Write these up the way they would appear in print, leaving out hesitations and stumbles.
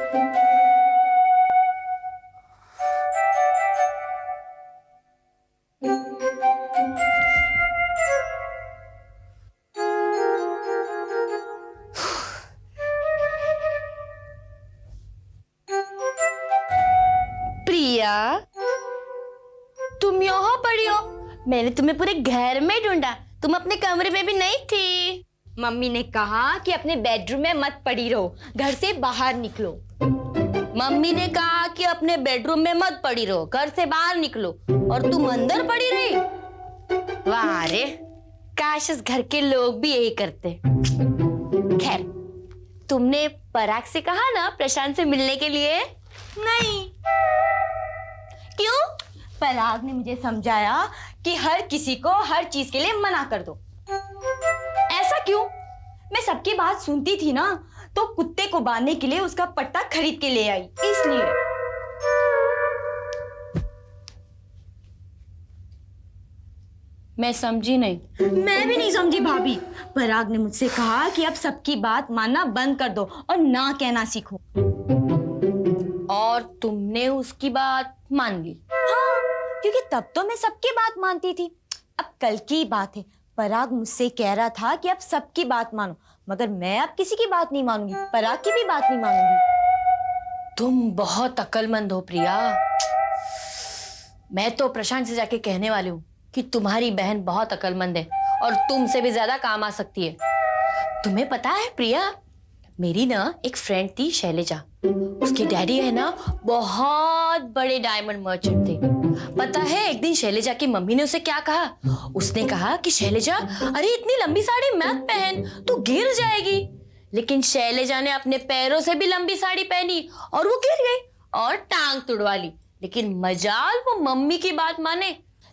प्रिया, तुम यहाँ पड़ी हो? मैंने तुम्हें पूरे घर में ढूंढा, तुम अपने कमरे में भी नहीं थी। मम्मी ने कहा कि अपने बेडरूम में मत पड़ी रहो, घर से बाहर निकलो। मम्मी ने कहा कि अपने बेडरूम में मत पड़ी रहो, घर से बाहर निकलो, और तुम अंदर पड़ी रही। वाह रे, काश इस घर के लोग भी यही करते। खैर, तुमने पराग से कहा ना प्रशांत से मिलने के लिए? नहीं। क्यों? पराग ने मुझे समझाया कि हर किसी को हर चीज के लिए मना कर दो। ऐसा क्यों? मैं सबकी बात सुनती थी ना, तो कुत्ते को बांधने के लिए उसका पट्टा खरीद के ले आई, इसलिए। मैं समझी नहीं। मैं भी नहीं समझी भाभी। पराग ने मुझसे कहा कि अब सबकी बात मानना बंद कर दो और ना कहना सीखो। और तुमने उसकी बात मान ली? हाँ, क्योंकि तब तो मैं सबकी बात मानती थी। अब कल की बात है, पराग मुझसे कह रहा था कि अब सबकी बात मानो, मगर मैं अब किसी की बात नहीं मानूंगी, पराग की भी बात नहीं मानूंगी। तुम बहुत अक्लमंद हो प्रिया। मैं तो प्रशांत से जाके कहने वाली हूँ कि तुम्हारी बहन बहुत अक्लमंद है और तुमसे भी ज्यादा काम आ सकती है। तुम्हें पता है प्रिया, मेरी ना एक फ्रेंड थी शैलेजा, उसके डैडी है ना बहुत बड़े डायमंड मर्चेंट थे। पता है एक दिन शैलेजा की मम्मी ने उसे क्या कहा? उसने कहा कि शैलेजा, अरे इतनी लंबी साड़ी मत पहन, तू गिर जाएगी। लेकिन शैलेजा ने अपने पैरों से भी लंबी साड़ी पहनी और वो गिर गई और टांग तुड़वा ली। लेकिन मजाल वो मम्मी की बात माने।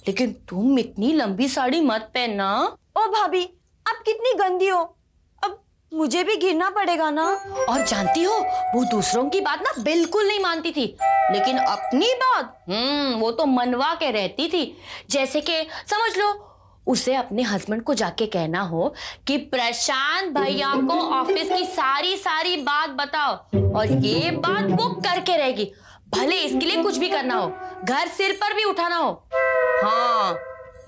लेकिन तुम इतनी लंबी साड़ी मत पहनना। ओ भाभी, आप कितनी गंदी हो, अब मुझे भी गिरना पड़ेगा ना। और जानती हो, वो दूसरों की बात ना बिल्कुल नहीं मानती थी, लेकिन अपनी बात वो तो मनवा के रहती थी। जैसे कि समझ लो, उसे अपने हस्बैंड को जाके कहना हो कि प्रशांत भैया को ऑफिस की सारी बात बताओ, और ये बात वो करके रहेगी, भले इसके लिए कुछ भी करना हो, घर सिर पर भी उठाना हो। हाँ,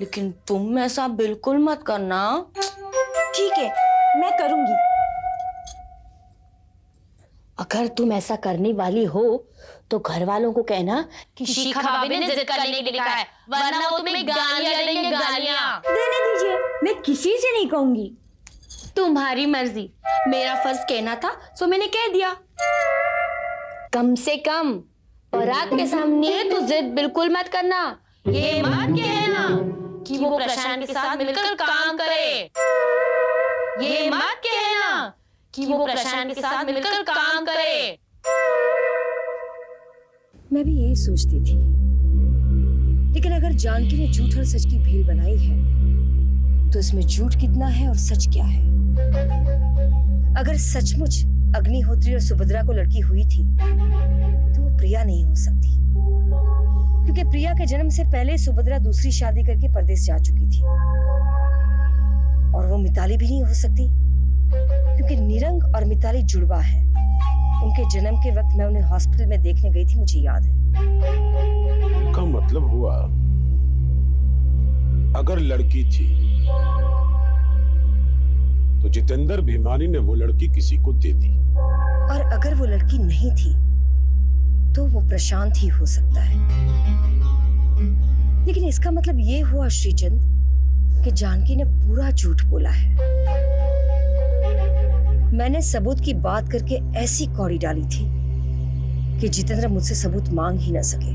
लेकिन तुम ऐसा बिल्कुल मत करना। ठीक है, मैं करूंगी। अगर तुम ऐसा करने वाली हो तो घर वालों को कहना कि शिखा भाभी ने जिद करने के लिए कहा है, वरना वो तुम्हें गालियां देंगे, गालियां। देने दीजिए, मैं किसी से नहीं कहूंगी। तुम्हारी मर्जी, मेरा फर्ज कहना था तो मैंने कह दिया। कम से कम पराग के सामने तो जिद बिल्कुल मत करना। ये मत कहना कि वो प्रशांत के साथ मिलकर काम करे। ये मत कहना कि वो प्रशांत के साथ मिलकर काम करे। मैं भी यही सोचती थी, लेकिन अगर जानकी ने झूठ और सच की भेल बनाई है तो इसमें झूठ कितना है और सच क्या है? अगर सचमुच अग्निहोत्री और सुभद्रा को लड़की हुई थी तो वो प्रिया नहीं हो सकती, क्योंकि प्रिया के जन्म से पहले सुभद्रा दूसरी शादी करके परदेश जा चुकी थी। और वो मिताली भी नहीं हो सकती, क्योंकि निरंग और मिताली जुड़वा है। उनके जन्म के वक्त मैं उन्हें हॉस्पिटल में देखने गई थी, मुझे याद है। का मतलब हुआ, अगर लड़की थी तो जितेंद्र भीमानी ने वो लड़की किसी को दे दी, और अगर वो लड़की नहीं थी तो वो प्रशांत ही हो सकता है। लेकिन इसका मतलब ये हुआ श्रीचंद कि जानकी ने पूरा झूठ बोला है। मैंने सबूत की बात करके ऐसी कौड़ी डाली थी कि जितेंद्र मुझसे सबूत मांग ही ना सके।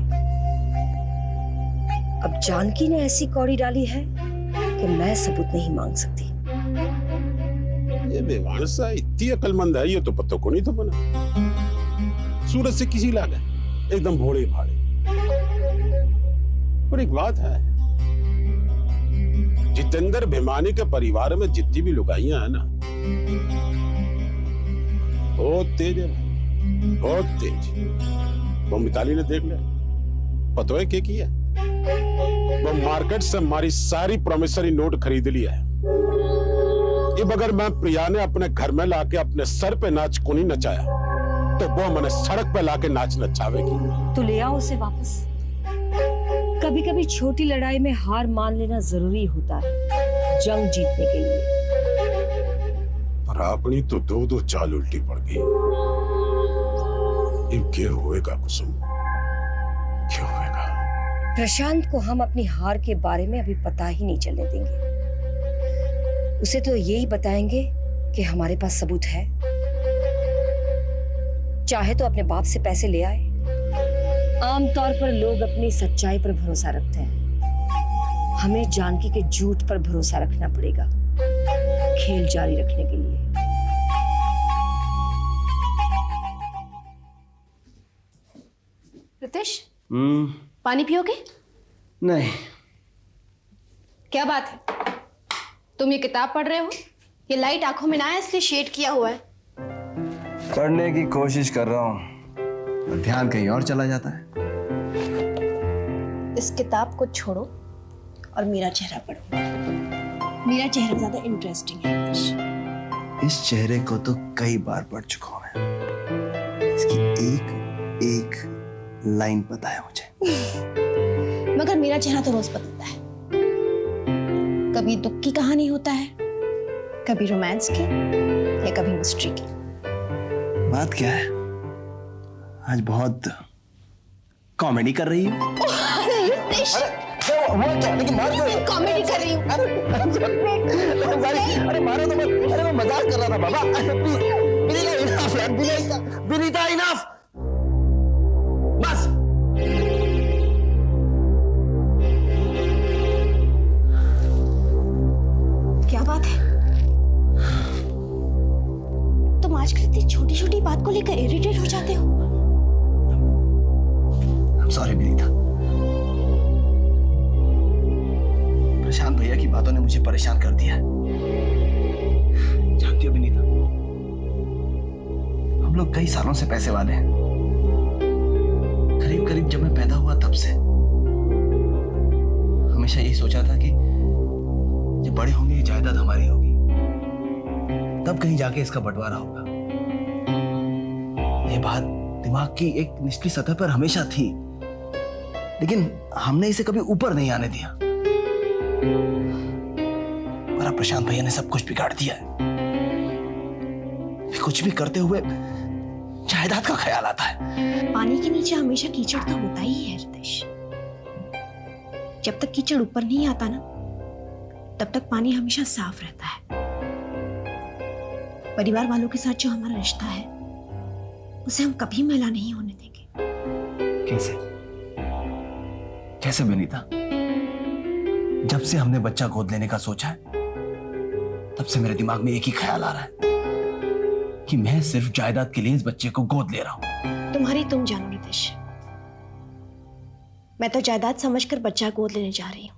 अब जानकी ने ऐसी कौड़ी डाली है कि मैं सबूत नहीं मांग सकती। ये बेवारसा इतनी अकलमंद है, ये तो पत्तों को नहीं तो बना। सूरज से किसी लागे, एकदम भोले भाले। और एक बात है, जितेंद्र भीमानी के परिवार में जितनी भी लुगाइयां हैं ना, बहुत तेज है, बहुत तेज। वो मिताली ने देख लिया, पता है क्या किया? वो मार्केट से हमारी सारी प्रोमिसरी नोट खरीद लिया है। अब अगर मैं प्रिया ने अपने घर में लाके अपने सर पे नाच को नहीं नचाया तो वो मने सड़क पे लाके नाच नचावेगी। तो ले आओ उसे वापस। कभी कभी छोटी लड़ाई में हार मान लेना जरूरी होता है जंग जीतने के लिए। पर अपनी तो दो दो चाल उल्टी पड़ गई। अब क्या होएगा कुसुम, क्या होएगा? प्रशांत को हम अपनी हार के बारे में अभी पता ही नहीं चलने देंगे। उसे तो यही बताएंगे कि हमारे पास सबूत है। चाहे तो अपने बाप से पैसे ले आए। आमतौर पर लोग अपनी सच्चाई पर भरोसा रखते हैं। हमें जानकी के झूठ पर भरोसा रखना पड़ेगा खेल जारी रखने के लिए। रितेश, पानी पियोगे? नहीं। क्या बात है? तुम ये किताब पढ़ रहे हो? ये लाइट आंखों में ना आए इसलिए शेड किया हुआ है। पढ़ने की कोशिश कर रहा हूँ, ध्यान कहीं और चला जाता है। इस किताब को छोड़ो और मेरा चेहरा पढ़ो। मेरा चेहरा ज्यादा इंटरेस्टिंग है रितेश। इस चेहरे को तो कई बार पढ़ चुका हूं मैं। इसकी एक एक लाइन पता है मुझे। मगर मेरा चेहरा तो रोज बदलता है। कभी दुख की कहानी होता है, कभी रोमांस की या कभी मिस्ट्री की। बात क्या है? आज बहुत कॉमेडी कर रही है। कॉमेडी कर रही हूँ। अरे मारो तो मत। अरे मैं मजाक कर रहा था बाबा। विनीता इनफ। बस। क्या बात है? तुम आजकल इतनी छोटी छोटी बात को लेकर इरिटेट हो जाते हो। सॉरी विनीता। प्रशांत भैया की बातों ने मुझे परेशान कर दिया। जानती हो विनीता, हम लोग कई सालों से पैसे वाले हैं। करीब करीब जब मैं पैदा हुआ तब से हमेशा यही सोचा था कि जब बड़े होंगे ये जायदाद हमारी होगी, तब कहीं जाके इसका बंटवारा होगा। ये बात दिमाग की एक निचली सतह पर हमेशा थी, लेकिन हमने इसे कभी ऊपर नहीं आने दिया। पर अब प्रशांत भैया ने सब कुछ बिगाड़ दिया है। कुछ भी करते हुए जायदाद का ख्याल आता है। पानी के नीचे हमेशा कीचड़ तो होता ही है रितेश। जब तक कीचड़ ऊपर नहीं आता ना, तब तक पानी हमेशा साफ रहता है। परिवार वालों के साथ जो हमारा रिश्ता है, उसे हम कभी मैला नहीं होने देंगे। कैसे कैसे विनीता? जब से हमने बच्चा गोद लेने का सोचा है, तब से मेरे दिमाग में एक ही ख्याल आ रहा है कि मैं सिर्फ जायदाद के लिए इस बच्चे को गोद ले रहा हूं। तुम्हारी तुम जानो रितेश। मैं तो जायदाद समझकर बच्चा गोद लेने जा रही हूं।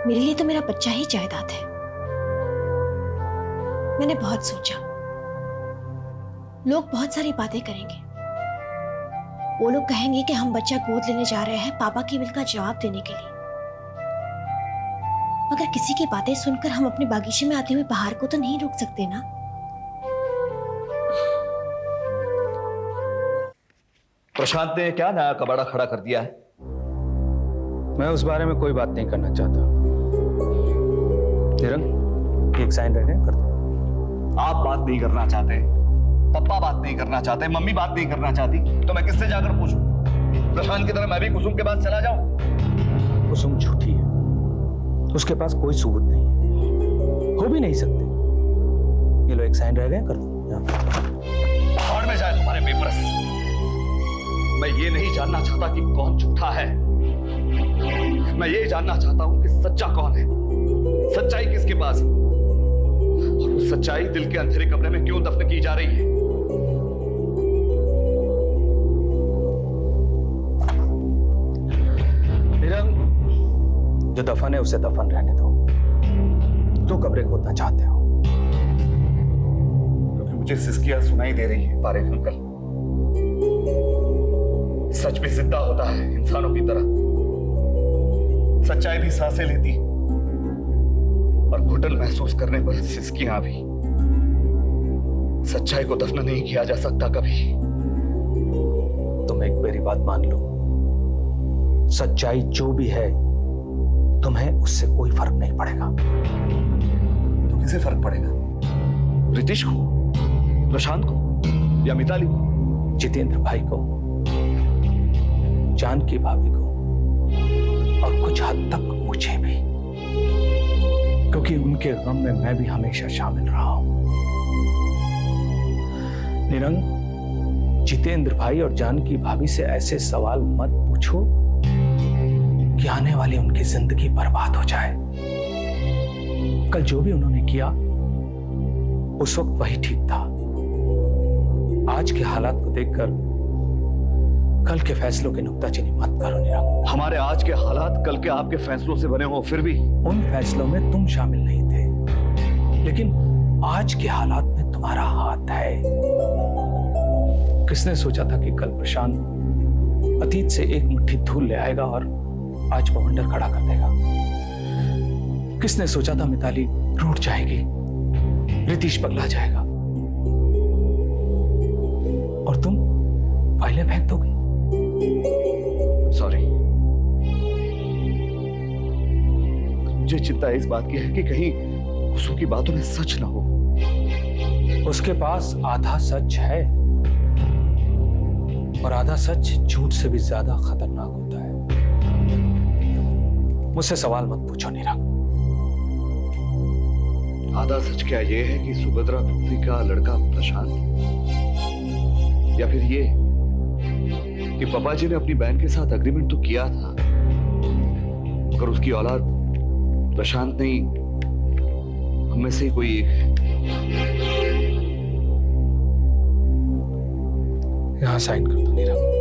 मेरे लिए तो मेरा बच्चा ही जायदाद है। मैंने बहुत सोचा। लोग बहुत सारी बातें करेंगे। वो लोग कहेंगे कि हम बच्चा गोद लेने जा रहे हैं पापा की विल का जवाब देने के लिए। मगर किसी की बातें सुनकर हम अपने बागीचे में आते हुए बहार को तो नहीं रोक सकते ना। प्रशांत ने क्या नया कबाड़ा खड़ा कर दिया है? मैं उस बारे में कोई बात नहीं करना चाहता। निरंग, एक साइन रह गया, कर दो। आप बात नहीं करना चाहते, पप्पा बात नहीं करना चाहते, मम्मी बात नहीं करना चाहती, तो मैं किससे जाकर पूछूं? प्रशांत की तरह मैं भी कुसुम के पास चला जाऊं? कुसुम झूठी है, उसके पास कोई सबूत नहीं है, हो भी नहीं सकते। ये लो एक साइन रह गया, कर दो। पहाड़ में जाए तुम्हारे पेपर्स। मैं ये नहीं जानना चाहता कि कौन झूठा है, मैं ये जानना चाहता हूं कि सच्चा कौन है, सच्चाई किसके पास है, और वो सच्चाई दिल के अंधेरे कमरे में क्यों दफन की जा रही है। निरंग, जो दफन है उसे दफन रहने दो। तो कब्रें खोदना चाहते हो? क्योंकि मुझे सिसकियां सुनाई दे रही है पारेख अंकल। सच भी जिंदा होता है इंसानों की तरह, सच्चाई भी सांसें लेती और घुटन महसूस करने पर सिसकियां भी। सच्चाई को दफन नहीं किया जा सकता कभी। तुम एक मेरी बात मान लो, सच्चाई जो भी है तुम्हें उससे कोई फर्क नहीं पड़ेगा। तो किसे फर्क पड़ेगा? रितेश को, प्रशांत को या मिताली को? जितेंद्र भाई को, जानकी भाभी को और कुछ हद तक मुझे भी, क्योंकि उनके गम में मैं भी हमेशा शामिल रहा हूं। निरंग, जितेंद्र भाई और जानकी भाभी से ऐसे सवाल मत पूछो कि आने वाली उनकी जिंदगी बर्बाद हो जाए। कल जो भी उन्होंने किया उस वक्त वही ठीक था। आज के हालात को देखकर कल के फैसलों की नुक्ताचीनी मत करो निरंग। हमारे आज के हालात कल के आपके फैसलों से बने हो, फिर भी उन फैसलों में तुम शामिल नहीं थे, लेकिन आज के हालात में तुम्हारा हाथ है। किसने सोचा था कि कल प्रशांत अतीत से एक मुट्ठी धूल ले आएगा और आज बवंडर खड़ा कर देगा? किसने सोचा था मिताली रूठ जाएगी, रितीश पगला जाएगा और तुम फाइलें फेंक दोगे? सॉरी, मुझे चिंता इस बात की है कि कहीं उसू की बातों में सच ना हो। उसके पास आधा सच है और आधा सच झूठ से भी ज्यादा खतरनाक होता है। मुझसे सवाल मत पूछो नीरव। आधा सच क्या ये है कि सुभद्रा पुत्री का लड़का प्रशांत, या फिर ये कि पापा जी ने अपनी बहन के साथ एग्रीमेंट तो किया था, मगर उसकी औलाद प्रशांत नहीं, हम में से ही कोई एक है। यहां साइन कर दो नीरव।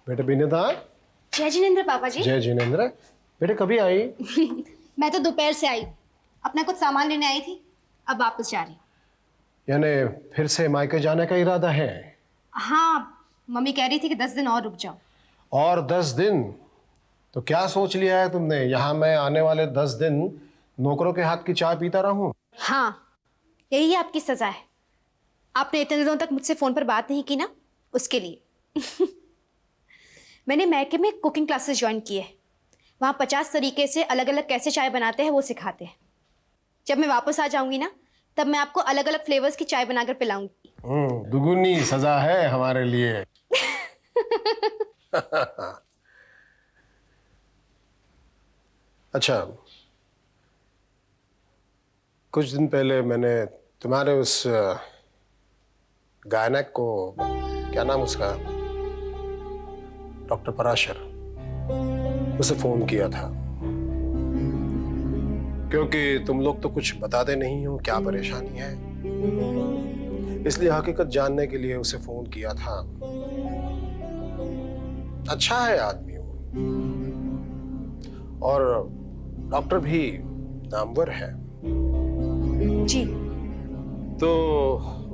बेटे विनीता। जय जिनेंद्र पापा जी। जय जिनेंद्र। बेटे कभी आई? मैं तो दोपहर से आई, अपना कुछ सामान लेने आई थी, अब वापस जा रही हूँ। यानी फिर से मायके जाने का इरादा है? हाँ, मम्मी कह रही थी कि 10 दिन और रुक जाओ। और 10 दिन? तो क्या सोच लिया है तुमने, यहाँ मैं आने वाले 10 दिन नौकरों के हाथ की चाय पीता रहूं? हाँ, यही आपकी सजा है। आपने इतने दिनों तक मुझसे फोन पर बात नहीं की ना, उसके लिए। मैंने मैके में कुकिंग क्लासेस ज्वाइन की है। वहाँ 50 तरीके से अलग अलग कैसे चाय बनाते हैं वो सिखाते हैं। जब मैं वापस आ जाऊंगी ना, तब मैं आपको अलग अलग फ्लेवर्स की चाय बनाकर पिलाऊंगी। दुगुनी सजा है हमारे लिए। अच्छा, कुछ दिन पहले मैंने तुम्हारे उस गायनक को, क्या नाम उसका, डॉक्टर पराशर, उसे फोन किया था क्योंकि तुम लोग तो कुछ बताते नहीं हो क्या परेशानी है, इसलिए हकीकत जानने के लिए उसे फोन किया था। अच्छा है आदमी वो, और डॉक्टर भी नामवर है जी। तो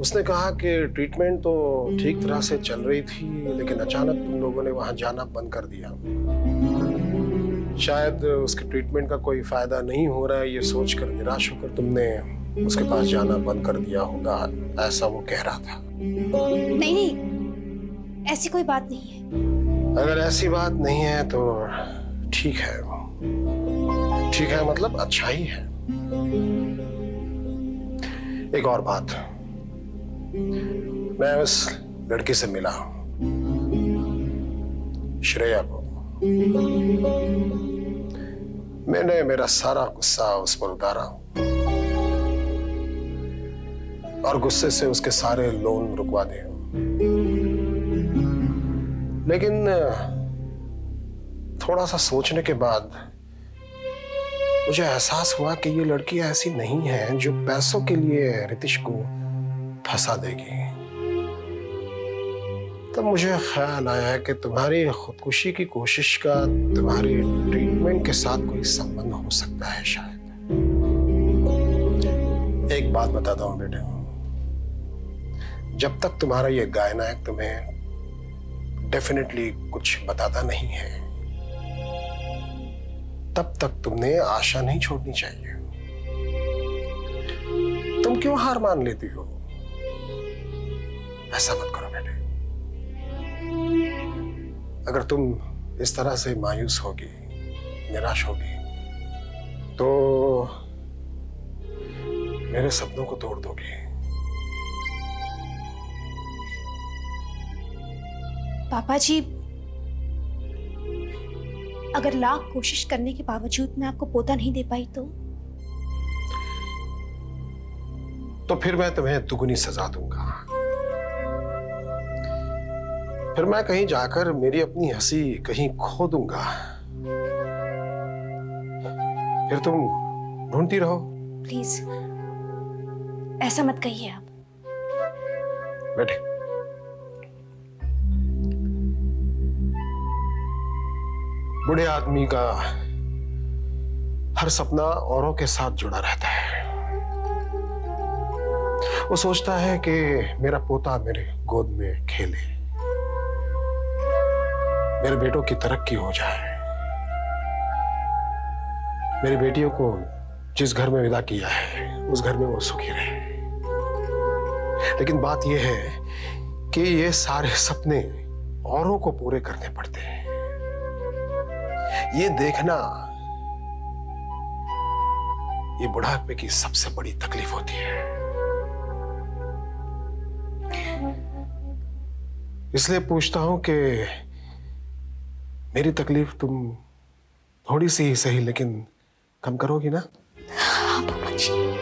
उसने कहा कि ट्रीटमेंट तो ठीक तरह से चल रही थी, लेकिन अचानक तुम लोगों ने वहां जाना बंद कर दिया। शायद उसके ट्रीटमेंट का कोई फायदा नहीं हो रहा है, ये सोचकर निराश होकर तुमने उसके पास जाना बंद कर दिया होगा, ऐसा वो कह रहा था। नहीं नहीं, ऐसी कोई बात नहीं है। अगर ऐसी बात नहीं है तो ठीक है। ठीक है मतलब अच्छा ही है। एक और बात, मैं उस लड़की से मिला, श्रेया को। मैंने मेरा सारा गुस्सा उस पर उतारा और गुस्से से उसके सारे लोन रुकवा दिए। लेकिन थोड़ा सा सोचने के बाद मुझे एहसास हुआ कि ये लड़की ऐसी नहीं है जो पैसों के लिए रितिश को फंसा देगी। तब मुझे ख्याल आया कि तुम्हारी खुदकुशी की कोशिश का तुम्हारी ट्रीटमेंट के साथ कोई संबंध हो सकता है शायद। एक बात बताता हूं बेटे, जब तक तुम्हारा ये गायनायक तुम्हें डेफिनेटली कुछ बताता नहीं है, तब तक तुमने आशा नहीं छोड़नी चाहिए। तुम क्यों हार मान लेती हो? ऐसा मत करो बेटे। अगर तुम इस तरह से मायूस होगी, निराश होगी, तो मेरे सपनों को तोड़ दोगी। पापा जी, अगर लाख कोशिश करने के बावजूद मैं आपको पोता नहीं दे पाई तो फिर मैं तुम्हें दुगनी सजा दूंगा। फिर मैं कहीं जाकर मेरी अपनी हंसी कहीं खो दूंगा। फिर तुम ढूंढती रहो। प्लीज ऐसा मत कहिए आप। बैठे। बूढ़े आदमी का हर सपना औरों के साथ जुड़ा रहता है। वो सोचता है कि मेरा पोता मेरे गोद में खेले, मेरे बेटों की तरक्की हो जाए, मेरी बेटियों को जिस घर में विदा किया है उस घर में वो सुखी रहे। लेकिन बात यह है कि ये सारे सपने औरों को पूरे करने पड़ते हैं। ये देखना ये बुढ़ापे की सबसे बड़ी तकलीफ होती है। इसलिए पूछता हूं कि मेरी तकलीफ तुम थोड़ी सी ही सही लेकिन कम करोगी ना? हाँ पापा जी।